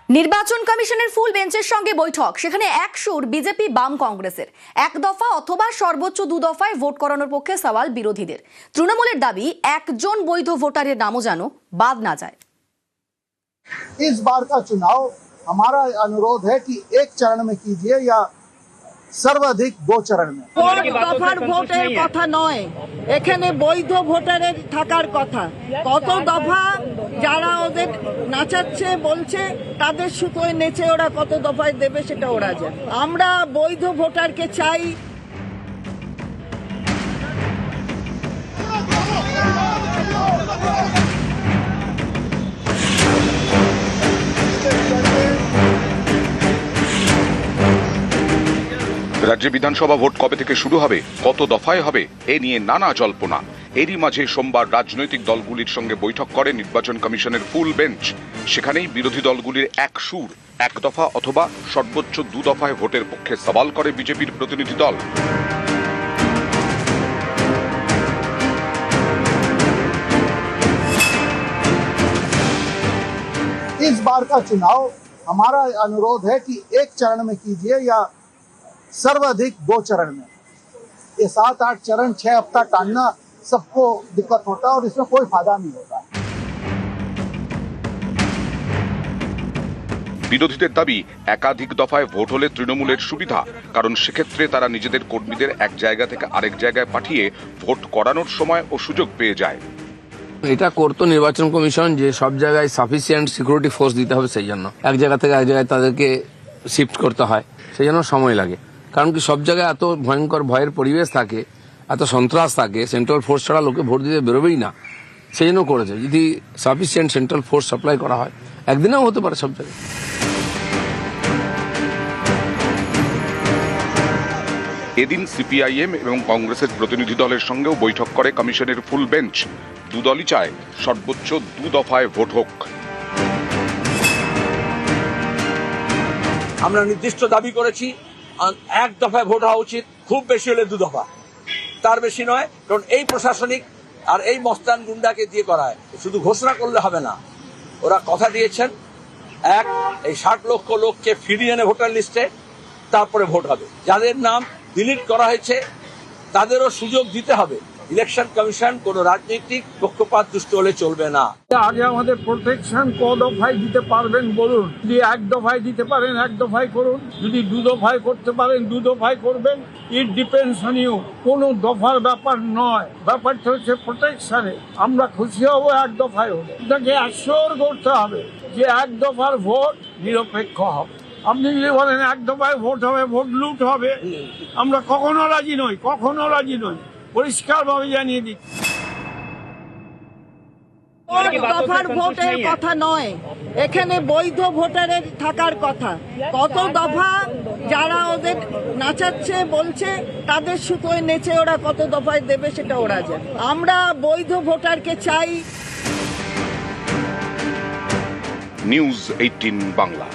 নির্বাচন কমিশনের ফুল বেঞ্চের সঙ্গে বৈঠক, সেখানে এক সুর বিজেপি বাম কংগ্রেসের। এক দফা অথবা সর্বোচ্চ দু দফায় ভোট করানোর পক্ষে সওয়াল বিরোধীদের। তৃণমূলের দাবি একজন বৈধ ভোটারের নামও যেন বাদ না যায়। इस बार का चुनाव हमारा अनुरोध है कि एक चरण में कीजिए या सर्वाधिक दो चरण में। দফার ভোটের কথা নয়, এখানে বৈধ ভোটারের থাকার কথা। কত দফা যারা ওদের নাচাচ্ছে বলছে তাদের সুতোয় নেচে ওরা কত দফায় দেবে সেটা ওরা জানে। আমরা বৈধ ভোটারকে চাই। রাজ্যে বিধানসভা ভোট কবে থেকে শুরু হবে, কত দফায় হবে, এ নিয়ে নানা জল্পনা। এরই মাঝে সোমবার রাজনৈতিক দলগুলির সঙ্গে বৈঠক করে নির্বাচন কমিশনের ফুল বেঞ্চ। সেখানেই বিরোধী দলগুলির এক সুর, এক দফা অথবা সর্বোচ্চ দু দফায় ভোটের পক্ষে সওয়াল করে বিজেপির প্রতিনিধি দল। इस बार का चुनाव हमारा अनुरोध है कि एक चरण में कीजिए या सर्वाधिक दो चरण में। ये 7-8 चरण 6 हफ्ता टालना सबको दिक्कत होता है और इसमें कोई फायदा नहीं होता। বিরোধীদের দাবি একাধিক দফায় ভোট হলে তৃণমূলের সুবিধা, কারণ সেক্ষেত্রে তারা নিজেদের কর্মীদের এক জায়গা থেকে আরেক জায়গায় পাঠিয়ে ভোট করানোর সময় ও সুযোগ পেয়ে যায়। এটা করতো নির্বাচন কমিশন, যে সব জায়গায় সাফিসিয়েন্ট সিকিউরিটি ফোর্স দিতে হবে, সেই জন্য এক জায়গা থেকে এক জায়গায় তাদেরকে শিফট করতে হয়, সেই জন্য সময় লাগে। কারণ কি সব জায়গায় এত ভয়ঙ্কর ভয়ের পরিবেশ থাকে, এত সন্ত্রাস থাকে, সেন্ট্রাল ফোর্স ছাড়া লোকে ভোট দিতে বেরোবেই না, সেই জন্য করেছে। যদি সাফিসিয়েন্ট সেন্ট্রাল ফোর্স সাপ্লাই করা হয়, একদিনেও হতে পারে সব জায়গায়। এদিন সিপিআইএম এবং কংগ্রেসের প্রতিনিধি দলের সঙ্গেও বৈঠক করে কমিশনের ফুল বেঞ্চ। দুদলই চায় সর্বোচ্চ দু দফায় ভোট হোক। আমরা নির্দিষ্ট দাবি করেছি এক দফায় ভোট হওয়া উচিত, খুব বেশি হলে দু দফা, তার বেশি নয়। কারণ এই প্রশাসনিক আর এই মস্তান গুন্ডাকে দিয়ে করায়, শুধু ঘোষণা করলে হবে না। ওরা কথা দিয়েছেন এই 60 লক্ষ লোককে ফিরিয়ে এনে ভোটার লিস্টে, তারপরে ভোট হবে। যাদের নাম ডিলিট করা হয়েছে তাদেরও সুযোগ দিতে হবে। ইলেকশন কমিশন কোন রাজনৈতিক পক্ষপাত দুষ্ট হলে চলবে না। আগে আমাদের প্রোটেকশন ক দফায় দিতে পারবেন বলুন। যদি এক দফায় দিতে পারেন এক দফায় করুন, যদি দু দফায় করতে পারেন দু দফায় করবেন। It depends on you. কোনো দফার ব্যাপার নয়, ব্যাপারটা হচ্ছে প্রোটেকশনে। আমরা খুশি হব এক দফায় হলে। আপনাকে অ্যাসিওর করতে হবে যে এক দফার ভোট নিরপেক্ষ হবে। আপনি যদি বলেন এক দফায় ভোট হবে, ভোট লুট হবে, আমরা কখনো রাজি নই, কখনো রাজি নই। পরিষ্কারভাবে জানিয়ে দিচ্ছি। দফার ভোটের কথা নয়, এখানে বৈধ ভোটারের থাকার কথা। কত দফা যারা ওদের নাচাচ্ছে বলছে তাদের সুতোয় নেচে ওরা কত দফায় দেবে সেটা ওরা জানে। আমরা বৈধ ভোটারকে চাই। নিউজ 18 বাংলা।